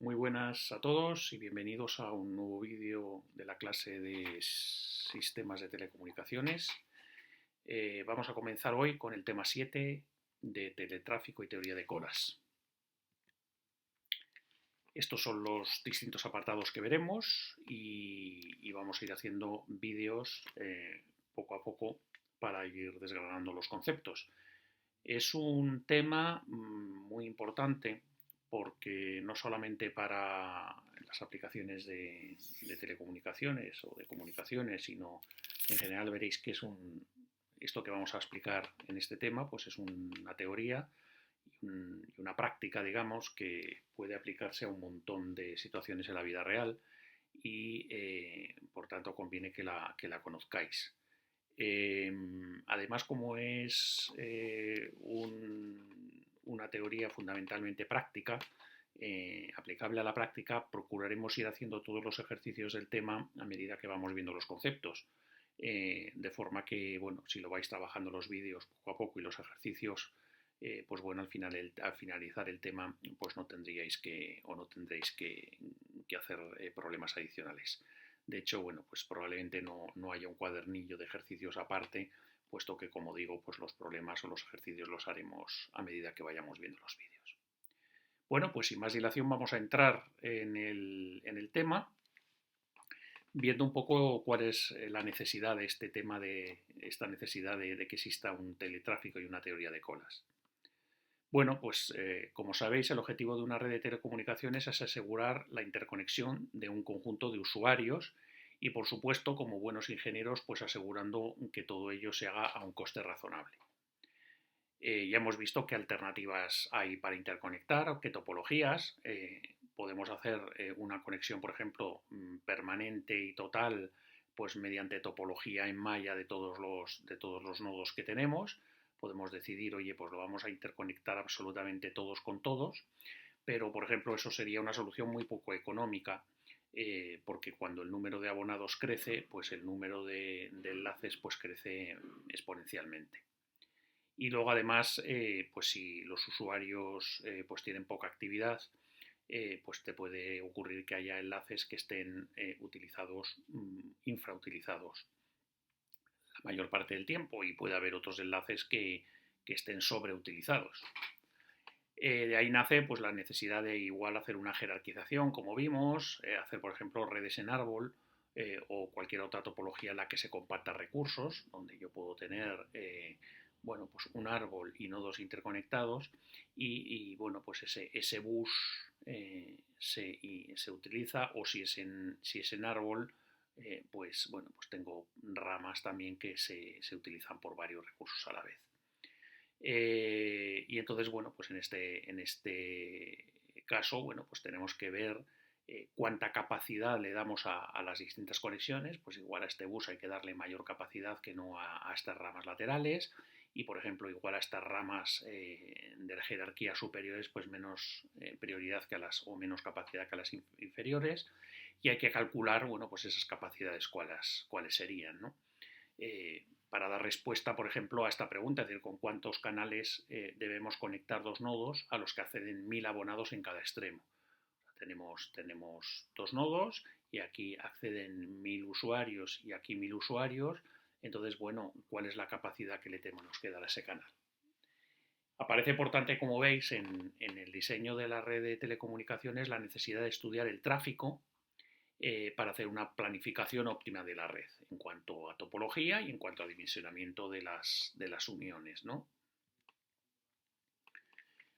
Muy buenas a todos y bienvenidos a un nuevo vídeo de la clase de sistemas de telecomunicaciones. Vamos a comenzar hoy con el tema 7 de teletráfico y teoría de colas. Estos son los distintos apartados que veremos y vamos a ir haciendo vídeos poco a poco para ir desgranando los conceptos. Es un tema muy importante porque no solamente para las aplicaciones de telecomunicaciones o de comunicaciones, sino en general veréis que esto que vamos a explicar en este tema pues es una teoría y una práctica, digamos, que puede aplicarse a un montón de situaciones en la vida real y por tanto conviene que la conozcáis. Además, como es una teoría fundamentalmente práctica, aplicable a la práctica, procuraremos ir haciendo todos los ejercicios del tema a medida que vamos viendo los conceptos. De forma que, bueno, si lo vais trabajando los vídeos poco a poco y los ejercicios, pues bueno, al finalizar el tema, pues no tendríais no tendréis que hacer problemas adicionales. De hecho, bueno, pues probablemente no haya un cuadernillo de ejercicios aparte, puesto que, como digo, pues los problemas o los ejercicios los haremos a medida que vayamos viendo los vídeos. Bueno, pues sin más dilación vamos a entrar en el tema, viendo un poco cuál es la necesidad de este tema, de esta necesidad de que exista un teletráfico y una teoría de colas. Bueno, pues como sabéis, el objetivo de una red de telecomunicaciones es asegurar la interconexión de un conjunto de usuarios y, por supuesto, como buenos ingenieros, pues asegurando que todo ello se haga a un coste razonable. Ya hemos visto qué alternativas hay para interconectar, qué topologías. Podemos hacer una conexión, por ejemplo, permanente y total, pues mediante topología en malla de todos los nodos que tenemos. Podemos decidir, oye, pues lo vamos a interconectar absolutamente todos con todos, pero, por ejemplo, eso sería una solución muy poco económica, porque cuando el número de abonados crece, pues el número de enlaces pues crece exponencialmente. Y luego además, pues si los usuarios pues tienen poca actividad, pues te puede ocurrir que haya enlaces que estén utilizados, infrautilizados la mayor parte del tiempo, y puede haber otros enlaces que estén sobreutilizados. De ahí nace pues la necesidad de igual hacer una jerarquización, como vimos, hacer por ejemplo redes en árbol, o cualquier otra topología en la que se compartan recursos, donde yo puedo tener bueno, pues un árbol y nodos interconectados y bueno, pues ese bus se utiliza, o si es en árbol, pues bueno, pues tengo ramas también que se utilizan por varios recursos a la vez. Y entonces, bueno, pues en este caso, bueno, pues tenemos que ver cuánta capacidad le damos a las distintas conexiones. Pues igual a este bus hay que darle mayor capacidad que no a estas ramas laterales, y por ejemplo igual a estas ramas de la jerarquía superiores pues menos prioridad que a las, o menos capacidad que a las inferiores, y hay que calcular, bueno, pues esas capacidades cuáles serían, ¿no? Para dar respuesta, por ejemplo, a esta pregunta, es decir, con cuántos canales debemos conectar dos nodos a los que acceden 1000 abonados en cada extremo. Tenemos dos nodos y aquí acceden 1000 usuarios y aquí 1000 usuarios. Entonces, bueno, ¿cuál es la capacidad que le tenemos que dar a ese canal? Aparece, por tanto, como veis, en el diseño de la red de telecomunicaciones la necesidad de estudiar el tráfico para hacer una planificación óptima de la red en cuanto a topología y en cuanto a dimensionamiento de las uniones, ¿no?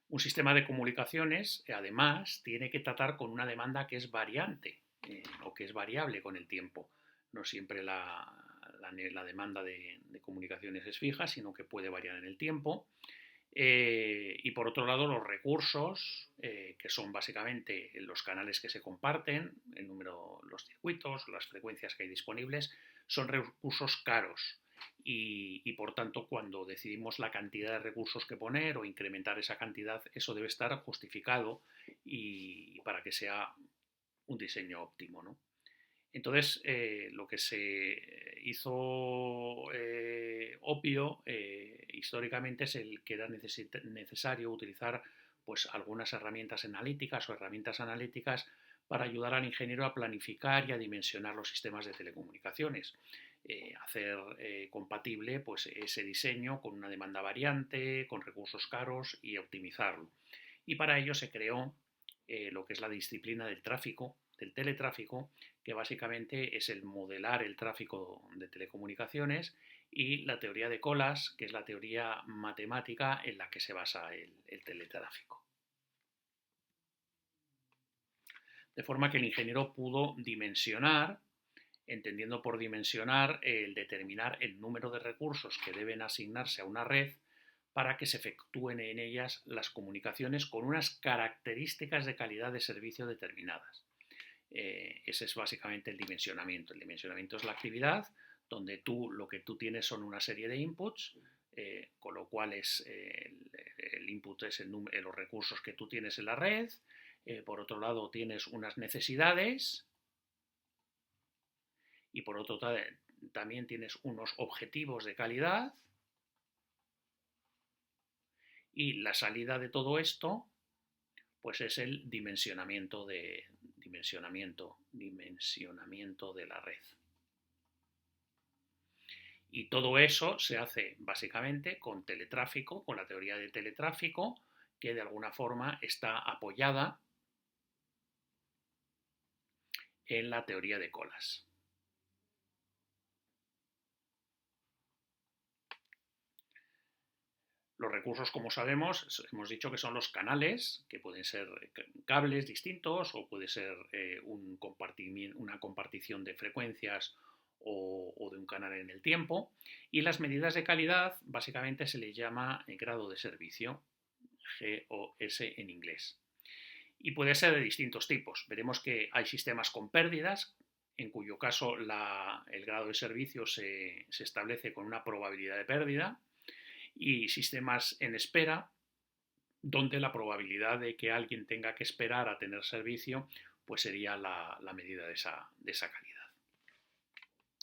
Un sistema de comunicaciones, además, tiene que tratar con una demanda que es variante o que es variable con el tiempo. No siempre la demanda de comunicaciones es fija, sino que puede variar en el tiempo. Y por otro lado, los recursos, que son básicamente los canales que se comparten, el número, los circuitos, las frecuencias que hay disponibles, son recursos caros. Y por tanto, cuando decidimos la cantidad de recursos que poner o incrementar esa cantidad, eso debe estar justificado y para que sea un diseño óptimo, ¿no? Entonces, lo que se hizo obvio históricamente es el que era necesario utilizar pues algunas herramientas analíticas para ayudar al ingeniero a planificar y a dimensionar los sistemas de telecomunicaciones. Hacer compatible pues, ese diseño con una demanda variante, con recursos caros y optimizarlo. Y para ello se creó lo que es la disciplina del tráfico, del teletráfico, que básicamente es el modelar el tráfico de telecomunicaciones, y la teoría de colas, que es la teoría matemática en la que se basa el teletráfico. De forma que el ingeniero pudo dimensionar, entendiendo por dimensionar el determinar el número de recursos que deben asignarse a una red para que se efectúen en ellas las comunicaciones con unas características de calidad de servicio determinadas. Ese es básicamente el dimensionamiento. El dimensionamiento es la actividad donde lo que tú tienes son una serie de inputs, con lo cual el input es los recursos que tú tienes en la red. Por otro lado tienes unas necesidades y por otro lado también tienes unos objetivos de calidad, y la salida de todo esto pues es el dimensionamiento de la red. Y todo eso se hace básicamente con teletráfico, con la teoría de teletráfico, que de alguna forma está apoyada en la teoría de colas. Los recursos, como sabemos, hemos dicho que son los canales, que pueden ser cables distintos o puede ser una compartición de frecuencias o de un canal en el tiempo. Y las medidas de calidad básicamente se les llama grado de servicio, GOS en inglés. Y puede ser de distintos tipos. Veremos que hay sistemas con pérdidas, en cuyo caso el grado de servicio se establece con una probabilidad de pérdida, y sistemas en espera, donde la probabilidad de que alguien tenga que esperar a tener servicio pues sería la medida de esa calidad.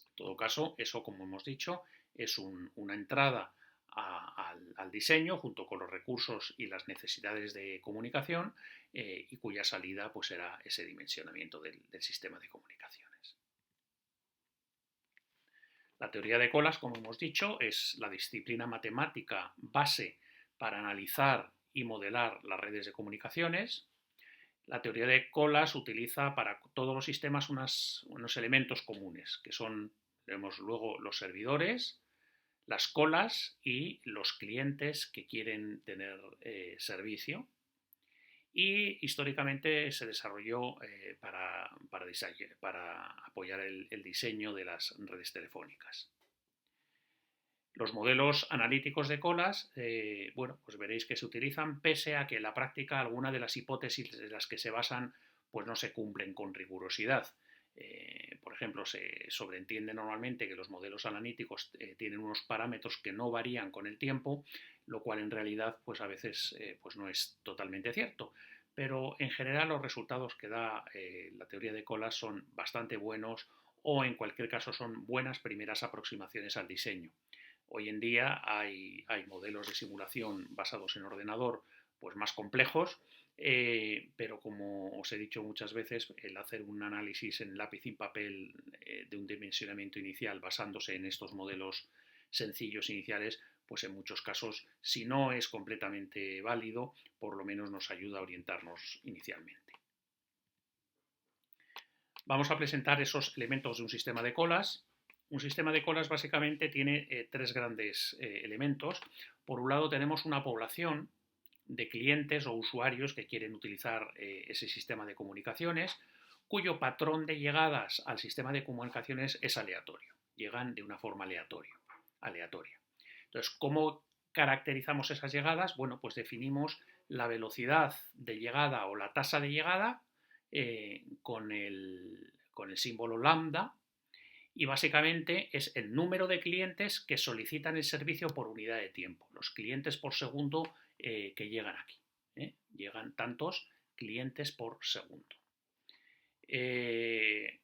En todo caso, eso, como hemos dicho, es una entrada al diseño junto con los recursos y las necesidades de comunicación, y cuya salida pues será ese dimensionamiento del sistema de comunicaciones. La teoría de colas, como hemos dicho, es la disciplina matemática base para analizar y modelar las redes de comunicaciones. La teoría de colas utiliza para todos los sistemas unos elementos comunes, que son, vemos luego, los servidores, las colas y los clientes que quieren tener servicio. Y históricamente se desarrolló para apoyar el diseño de las redes telefónicas. Los modelos analíticos de colas, pues veréis que se utilizan pese a que en la práctica alguna de las hipótesis de las que se basan pues no se cumplen con rigurosidad. Por ejemplo, se sobreentiende normalmente que los modelos analíticos tienen unos parámetros que no varían con el tiempo, lo cual en realidad pues a veces pues no es totalmente cierto. Pero en general los resultados que da la teoría de colas son bastante buenos, o en cualquier caso son buenas primeras aproximaciones al diseño. Hoy en día hay modelos de simulación basados en ordenador pues más complejos, pero como os he dicho muchas veces, el hacer un análisis en lápiz y papel de un dimensionamiento inicial basándose en estos modelos sencillos iniciales, pues en muchos casos, si no es completamente válido, por lo menos nos ayuda a orientarnos inicialmente. Vamos a presentar esos elementos de un sistema de colas. Un sistema de colas básicamente tiene tres grandes elementos. Por un lado tenemos una población de clientes o usuarios que quieren utilizar ese sistema de comunicaciones, cuyo patrón de llegadas al sistema de comunicaciones es aleatorio. Llegan de una forma aleatoria. Entonces, ¿cómo caracterizamos esas llegadas? Bueno, pues definimos la velocidad de llegada o la tasa de llegada con el símbolo lambda, y básicamente es el número de clientes que solicitan el servicio por unidad de tiempo, los clientes por segundo que llegan aquí. Llegan tantos clientes por segundo. El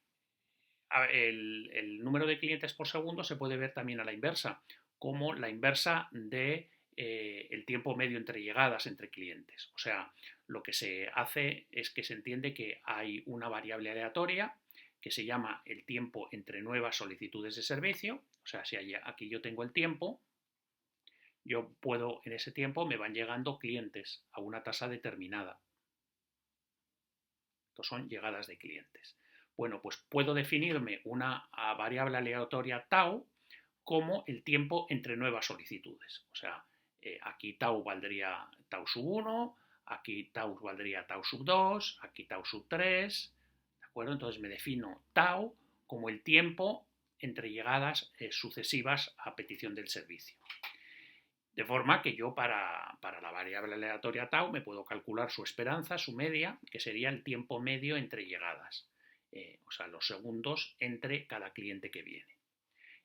número de clientes por segundo se puede ver también a la inversa, como la inversa de el tiempo medio entre llegadas entre clientes. O sea, lo que se hace es que se entiende que hay una variable aleatoria que se llama el tiempo entre nuevas solicitudes de servicio. O sea, si aquí yo tengo el tiempo, yo puedo, en ese tiempo me van llegando clientes a una tasa determinada. Estos son llegadas de clientes. Bueno, pues puedo definirme una variable aleatoria tau como el tiempo entre nuevas solicitudes. O sea, aquí tau valdría tau sub 1, aquí tau valdría tau sub 2, aquí tau sub 3, ¿de acuerdo? Entonces me defino tau como el tiempo entre llegadas sucesivas a petición del servicio. De forma que yo para la variable aleatoria tau me puedo calcular su esperanza, su media, que sería el tiempo medio entre llegadas. O sea, los segundos entre cada cliente que viene.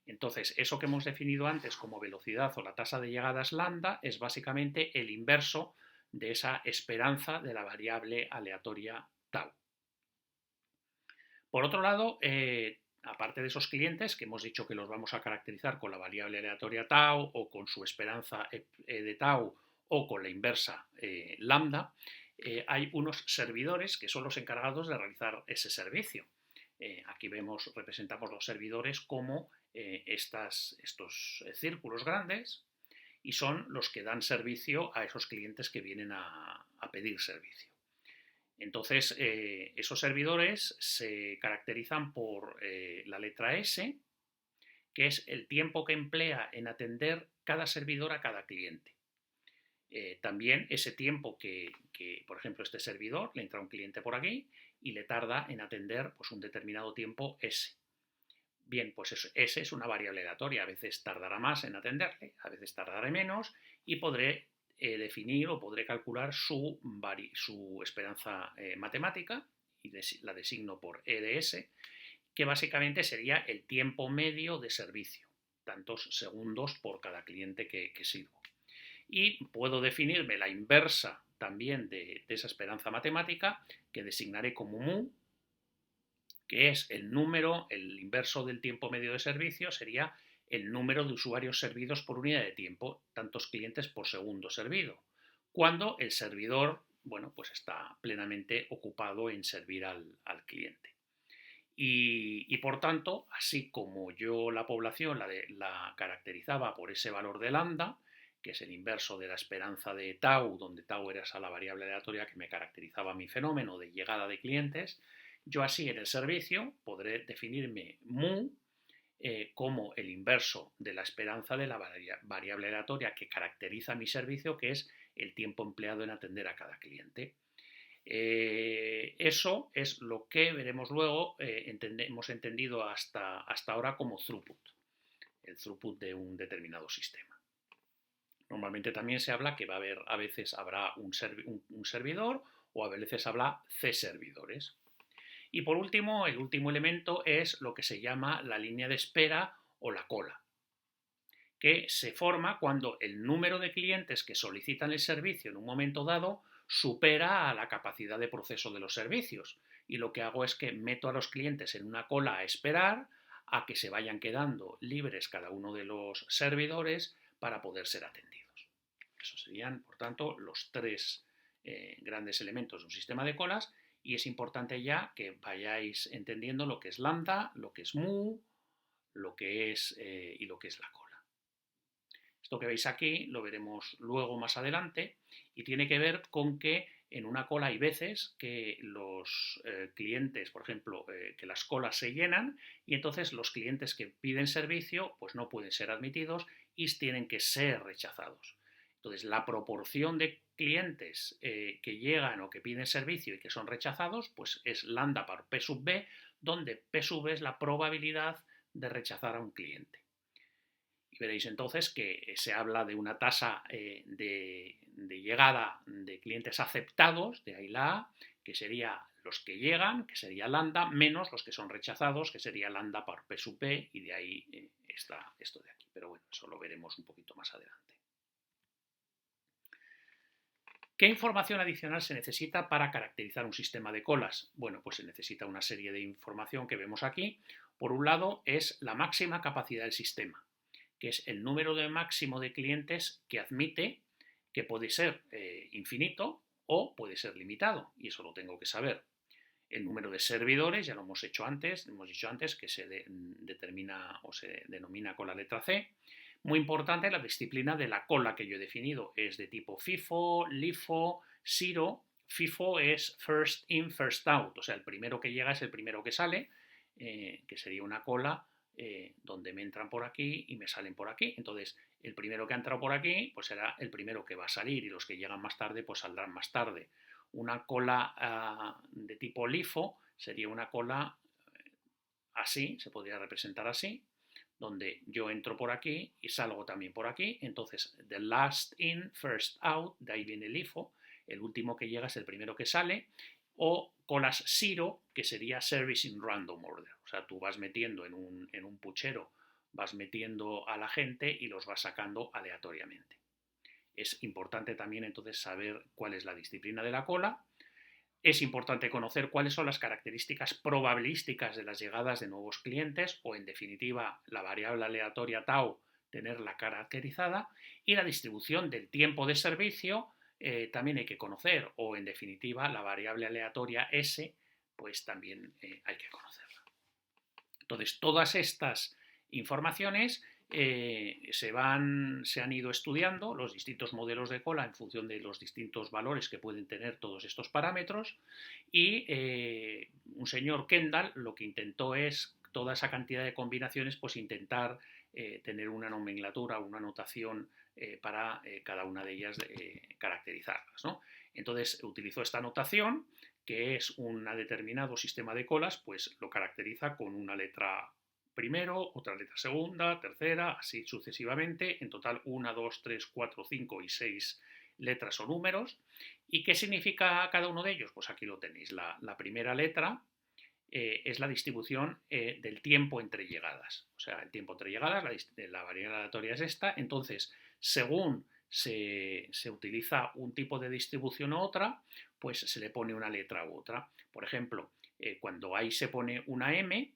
Entonces, eso que hemos definido antes como velocidad o la tasa de llegadas lambda es básicamente el inverso de esa esperanza de la variable aleatoria tau. Por otro lado, aparte de esos clientes que hemos dicho que los vamos a caracterizar con la variable aleatoria tau o con su esperanza de tau o con la inversa lambda, hay unos servidores que son los encargados de realizar ese servicio. Aquí representamos los servidores como estos círculos grandes y son los que dan servicio a esos clientes que vienen a pedir servicio. Entonces, esos servidores se caracterizan por la letra S, que es el tiempo que emplea en atender cada servidor a cada cliente. También ese tiempo que, por ejemplo, este servidor le entra un cliente por aquí y le tarda en atender pues, un determinado tiempo S. Bien, pues S es una variable aleatoria, a veces tardará más en atenderle, a veces tardará menos y podré definir o podré calcular su esperanza matemática y la designo por E de S, que básicamente sería el tiempo medio de servicio, tantos segundos por cada cliente que sirvo. Y puedo definirme la inversa también de esa esperanza matemática, que designaré como mu, que es el número, el inverso del tiempo medio de servicio sería el número de usuarios servidos por unidad de tiempo, tantos clientes por segundo servido, cuando el servidor, bueno, pues está plenamente ocupado en servir al cliente. Y por tanto, así como yo la población la caracterizaba por ese valor de lambda, que es el inverso de la esperanza de tau, donde tau era esa la variable aleatoria que me caracterizaba mi fenómeno de llegada de clientes, yo así en el servicio podré definirme mu como el inverso de la esperanza de la variable aleatoria que caracteriza mi servicio, que es el tiempo empleado en atender a cada cliente. Eso es lo que veremos luego, hemos entendido hasta ahora como throughput, el throughput de un determinado sistema. Normalmente también se habla que va a haber, a veces habrá un servidor o a veces habrá C servidores. Y por último, el último elemento es lo que se llama la línea de espera o la cola, que se forma cuando el número de clientes que solicitan el servicio en un momento dado supera a la capacidad de proceso de los servicios. Y lo que hago es que meto a los clientes en una cola a esperar a que se vayan quedando libres cada uno de los servidores para poder ser atendidos. Esos serían, por tanto, los tres grandes elementos de un sistema de colas. Y es importante ya que vayáis entendiendo lo que es lambda, lo que es mu, lo que es y lo que es la cola. Esto que veis aquí lo veremos luego más adelante y tiene que ver con que en una cola hay veces que los clientes, por ejemplo, que las colas se llenan y entonces los clientes que piden servicio pues no pueden ser admitidos y tienen que ser rechazados. Entonces, la proporción de clientes que llegan o que piden servicio y que son rechazados, pues es lambda por P sub B, donde P sub B es la probabilidad de rechazar a un cliente. Y veréis entonces que se habla de una tasa de llegada de clientes aceptados, de ahí la A, que sería los que llegan, que sería lambda, menos los que son rechazados, que sería lambda por P sub P, y de ahí está esto de aquí. Pero bueno, eso lo veremos un poquito más adelante. ¿Qué información adicional se necesita para caracterizar un sistema de colas? Bueno, pues se necesita una serie de información que vemos aquí. Por un lado, es la máxima capacidad del sistema, que es el número máximo de clientes que admite, que puede ser infinito o puede ser limitado, y eso lo tengo que saber. El número de servidores, ya lo hemos dicho antes que se determina o se denomina con la letra C. Muy importante, la disciplina de la cola que yo he definido es de tipo FIFO, LIFO, SIRO. FIFO es first in, first out, o sea, el primero que llega es el primero que sale, que sería una cola donde me entran por aquí y me salen por aquí. Entonces, el primero que ha entrado por aquí, pues será el primero que va a salir, y los que llegan más tarde, pues saldrán más tarde. Una cola de tipo LIFO sería una cola así, se podría representar así, donde yo entro por aquí y salgo también por aquí. Entonces, the last in, first out, de ahí viene el LIFO, el último que llega es el primero que sale. O colas SIRO, que sería Service in Random Order, o sea, tú vas metiendo en un puchero, vas metiendo a la gente y los vas sacando aleatoriamente. Es importante también entonces saber cuál es la disciplina de la cola. Es importante conocer cuáles son las características probabilísticas de las llegadas de nuevos clientes, o en definitiva la variable aleatoria tau, tenerla caracterizada, y la distribución del tiempo de servicio también hay que conocer, o en definitiva la variable aleatoria S, pues también hay que conocerla. Entonces, todas estas informaciones se han ido estudiando los distintos modelos de cola en función de los distintos valores que pueden tener todos estos parámetros, y un señor Kendall lo que intentó es toda esa cantidad de combinaciones, pues intentar tener una nomenclatura, una notación para cada una de ellas caracterizarlas, ¿no? Entonces utilizó esta notación, que es un determinado sistema de colas, pues lo caracteriza con una letra primero, otra letra segunda, tercera, así sucesivamente, en total 1, 2, 3, 4, 5 y 6 letras o números. ¿Y qué significa cada uno de ellos? Pues aquí lo tenéis. La primera letra es la distribución del tiempo entre llegadas. O sea, el tiempo entre llegadas, la variable aleatoria es esta. Entonces, según se utiliza un tipo de distribución u otra, pues se le pone una letra u otra. Por ejemplo, cuando ahí se pone una M,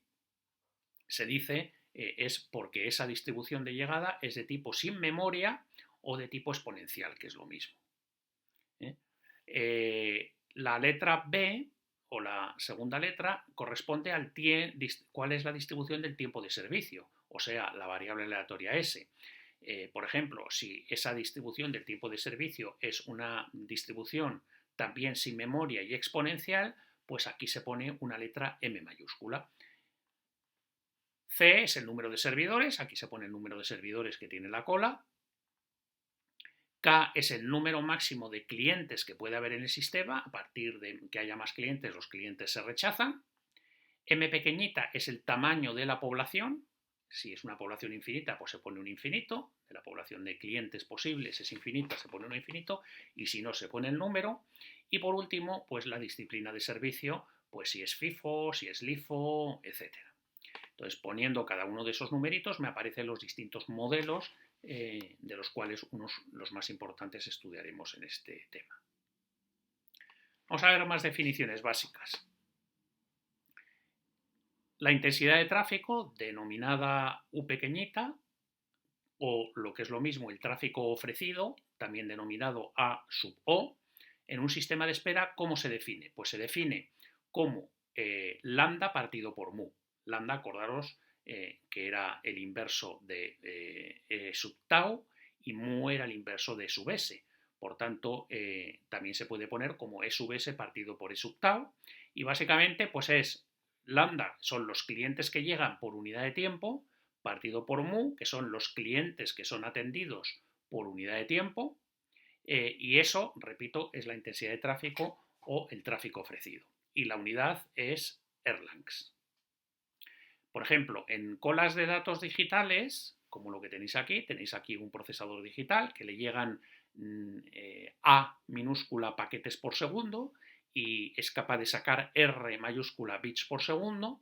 se dice es porque esa distribución de llegada es de tipo sin memoria o de tipo exponencial, que es lo mismo. La letra B, o la segunda letra, corresponde al cuál es la distribución del tiempo de servicio, o sea, la variable aleatoria S. Por ejemplo, si esa distribución del tiempo de servicio es una distribución también sin memoria y exponencial, pues aquí se pone una letra M mayúscula. C es el número de servidores, aquí se pone el número de servidores que tiene la cola. K es el número máximo de clientes que puede haber en el sistema. A partir de que haya más clientes, los clientes se rechazan. M pequeñita es el tamaño de la población. Si es una población infinita, pues se pone un infinito. De la población de clientes posibles es infinita, se pone un infinito. Y si no, se pone el número. Y por último, pues la disciplina de servicio, pues si es FIFO, si es LIFO, etc. Entonces, poniendo cada uno de esos numeritos, me aparecen los distintos modelos de los cuales los más importantes estudiaremos en este tema. Vamos a ver más definiciones básicas. La intensidad de tráfico, denominada U pequeñita, o lo que es lo mismo, el tráfico ofrecido, también denominado A sub O, en un sistema de espera, ¿cómo se define? Pues se define como lambda partido por mu. Lambda, acordaros que era el inverso de sub tau, y mu era el inverso de sub s. Por tanto, también se puede poner como E sub s partido por E sub tau, y básicamente pues es lambda, son los clientes que llegan por unidad de tiempo, partido por mu, que son los clientes que son atendidos por unidad de tiempo, y eso, repito, es la intensidad de tráfico o el tráfico ofrecido. Y la unidad es Erlangs. Por ejemplo, en colas de datos digitales, como lo que tenéis aquí un procesador digital que le llegan A minúscula paquetes por segundo y es capaz de sacar R mayúscula bits por segundo.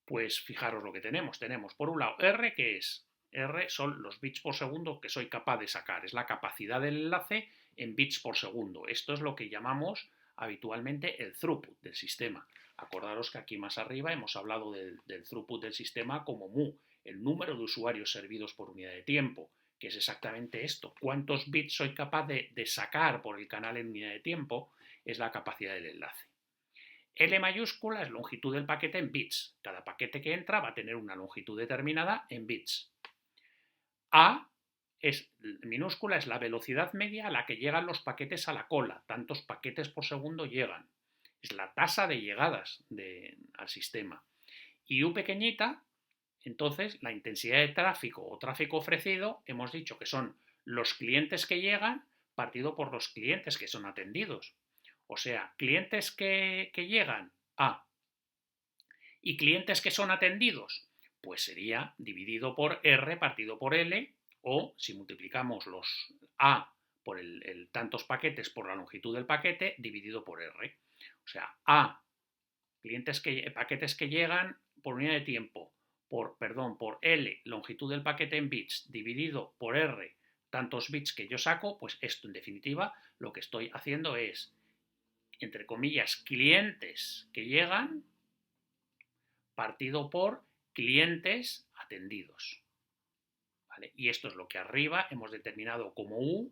Pues fijaros lo que tenemos. Tenemos por un lado R, que es R son los bits por segundo que soy capaz de sacar. Es la capacidad del enlace en bits por segundo. Esto es lo que llamamos habitualmente el throughput del sistema. Acordaros que aquí más arriba hemos hablado del throughput del sistema como mu. el número de usuarios servidos por unidad de tiempo, que es exactamente esto. ¿Cuántos bits soy capaz de sacar por el canal en unidad de tiempo? Es la capacidad del enlace. L mayúscula es longitud del paquete en bits. Cada paquete que entra va a tener una longitud determinada en bits. A es minúscula, es la velocidad media a la que llegan los paquetes a la cola. Tantos paquetes por segundo llegan. Es la tasa de llegadas al sistema. Y U pequeñita, entonces, la intensidad de tráfico o tráfico ofrecido, hemos dicho que son los clientes que llegan partido por los clientes que son atendidos. O sea, clientes que llegan, A, y clientes que son atendidos, pues sería dividido por R partido por L, o si multiplicamos los A por tantos paquetes por la longitud del paquete, dividido por R. O sea, A, paquetes que llegan por unidad de tiempo, por L, longitud del paquete en bits, dividido por R, tantos bits que yo saco, pues esto en definitiva lo que estoy haciendo es, entre comillas, clientes que llegan partido por clientes atendidos. ¿Vale? Y esto es lo que arriba hemos determinado como U,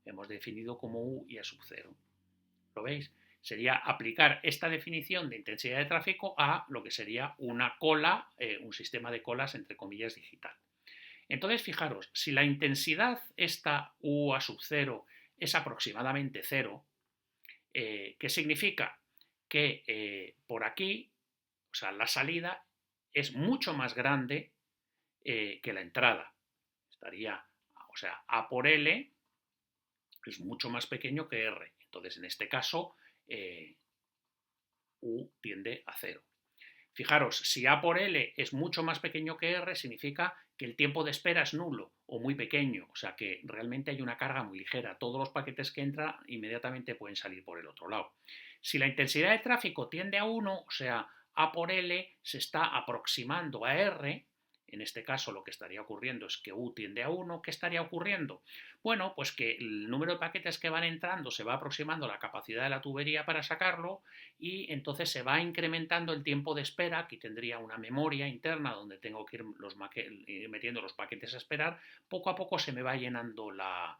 hemos definido como U y A sub 0. ¿Lo veis? Sería aplicar esta definición de intensidad de tráfico a lo que sería una cola, un sistema de colas entre comillas digital. Entonces, fijaros, si la intensidad esta U A sub 0 es aproximadamente 0, ¿qué significa? Que por aquí, o sea, la salida es mucho más grande que la entrada. Estaría, o sea, A por L es mucho más pequeño que R. Entonces, en este caso, U tiende a 0. Fijaros, si A por L es mucho más pequeño que R, significa que el tiempo de espera es nulo o muy pequeño, o sea que realmente hay una carga muy ligera. Todos los paquetes que entran inmediatamente pueden salir por el otro lado. Si la intensidad de tráfico tiende a 1, o sea, A por L se está aproximando a R, en este caso lo que estaría ocurriendo es que U tiende a 1, ¿qué estaría ocurriendo? Bueno, pues que el número de paquetes que van entrando se va aproximando a la capacidad de la tubería para sacarlo y entonces se va incrementando el tiempo de espera. Aquí tendría una memoria interna donde tengo que ir metiendo los paquetes a esperar. Poco a poco se me va llenando la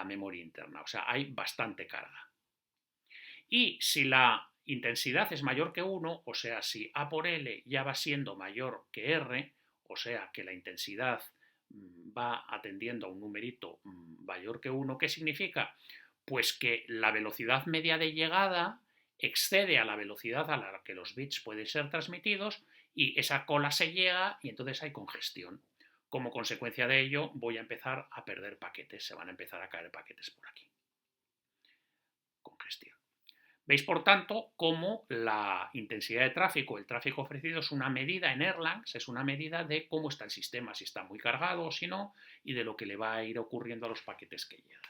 memoria interna, o sea, hay bastante carga. Y si la intensidad es mayor que 1, o sea, si A por L ya va siendo mayor que R, o sea, que la intensidad va atendiendo a un numerito mayor que 1, ¿qué significa? Pues que la velocidad media de llegada excede a la velocidad a la que los bits pueden ser transmitidos y esa cola se llega y entonces hay congestión. Como consecuencia de ello voy a empezar a perder paquetes, se van a empezar a caer paquetes por aquí. Congestión. Veis, por tanto, cómo la intensidad de tráfico, el tráfico ofrecido, es una medida en Erlang, es una medida de cómo está el sistema, si está muy cargado o si no, y de lo que le va a ir ocurriendo a los paquetes que llegan.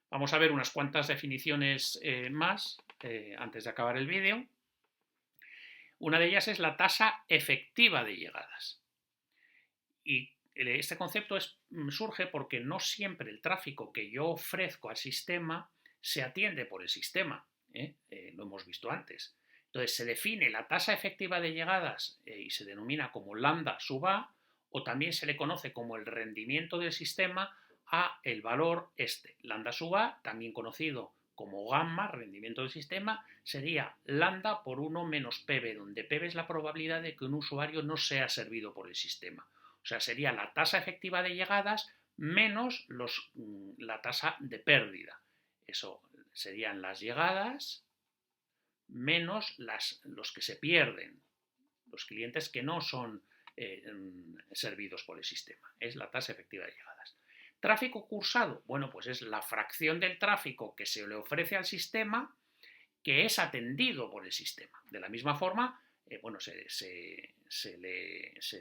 Vamos a ver unas cuantas definiciones más antes de acabar el vídeo. Una de ellas es la tasa efectiva de llegadas. Y este concepto surge porque no siempre el tráfico que yo ofrezco al sistema se atiende por el sistema, lo hemos visto antes. Entonces se define la tasa efectiva de llegadas y se denomina como lambda sub A, o también se le conoce como el rendimiento del sistema a el valor lambda sub A, también conocido como gamma, rendimiento del sistema, sería lambda por 1 menos PB, donde PB es la probabilidad de que un usuario no sea servido por el sistema. O sea, sería la tasa efectiva de llegadas menos la tasa de pérdida. Eso serían las llegadas menos los que se pierden, los clientes que no son servidos por el sistema. Es la tasa efectiva de llegadas. Tráfico cursado, bueno, pues es la fracción del tráfico que se le ofrece al sistema que es atendido por el sistema. De la misma forma, bueno, se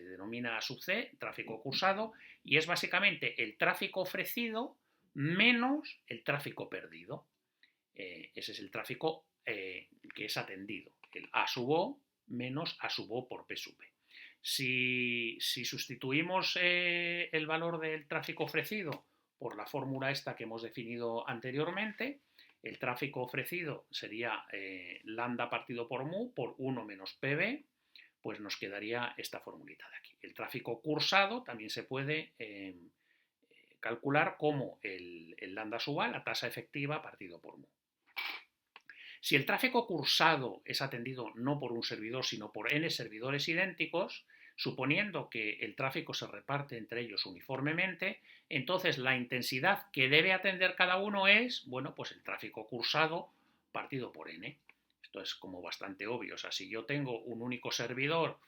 denomina sub C, tráfico cursado, y es básicamente el tráfico ofrecido menos el tráfico perdido. Ese es el tráfico que es atendido, el A sub O menos A sub O por P sub P. Si sustituimos el valor del tráfico ofrecido por la fórmula esta que hemos definido anteriormente, el tráfico ofrecido sería lambda partido por mu por 1 menos PB, pues nos quedaría esta formulita de aquí. El tráfico cursado también se puede calcular como el lambda sub A, la tasa efectiva partido por mu. Si el tráfico cursado es atendido no por un servidor, sino por n servidores idénticos, suponiendo que el tráfico se reparte entre ellos uniformemente, entonces la intensidad que debe atender cada uno es, bueno, pues el tráfico cursado partido por n. Esto es como bastante obvio. O sea, si yo tengo un único servidor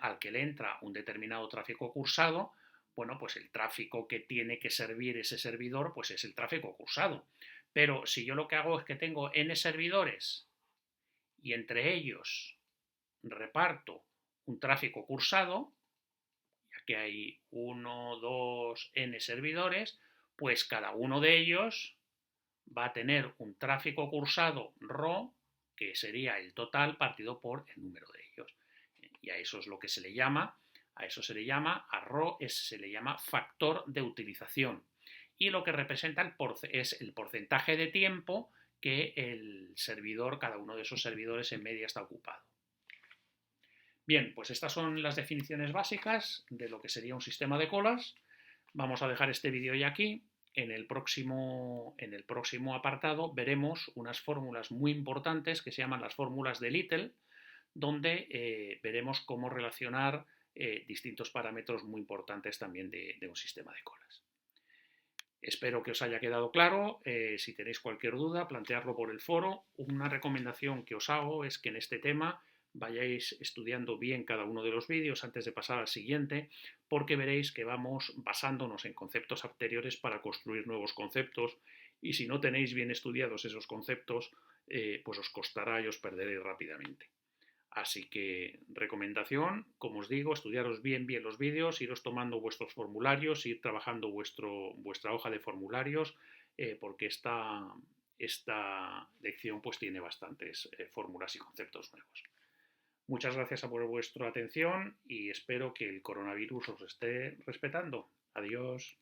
al que le entra un determinado tráfico cursado, bueno, pues el tráfico que tiene que servir ese servidor, pues es el tráfico cursado. Pero si yo lo que hago es que tengo n servidores y entre ellos reparto un tráfico cursado, ya que hay 1, 2, n servidores, pues cada uno de ellos va a tener un tráfico cursado ρ, que sería el total partido por el número de ellos. Y a eso es lo que se le llama, a ρ se le llama factor de utilización. Y lo que representa es el porcentaje de tiempo que el servidor, cada uno de esos servidores en media está ocupado. Bien, pues estas son las definiciones básicas de lo que sería un sistema de colas. Vamos a dejar este vídeo ya aquí. En el próximo apartado veremos unas fórmulas muy importantes que se llaman las fórmulas de Little, donde veremos cómo relacionar distintos parámetros muy importantes también de un sistema de colas. Espero que os haya quedado claro. Si tenéis cualquier duda, planteadlo por el foro. Una recomendación que os hago es que en este tema vayáis estudiando bien cada uno de los vídeos antes de pasar al siguiente, porque veréis que vamos basándonos en conceptos anteriores para construir nuevos conceptos, y si no tenéis bien estudiados esos conceptos, pues os costará y os perderéis rápidamente. Así que recomendación, como os digo, estudiaros bien los vídeos, iros tomando vuestros formularios, ir trabajando vuestra hoja de formularios, porque esta lección pues tiene bastantes fórmulas y conceptos nuevos. Muchas gracias por vuestra atención y espero que el coronavirus os esté respetando. Adiós.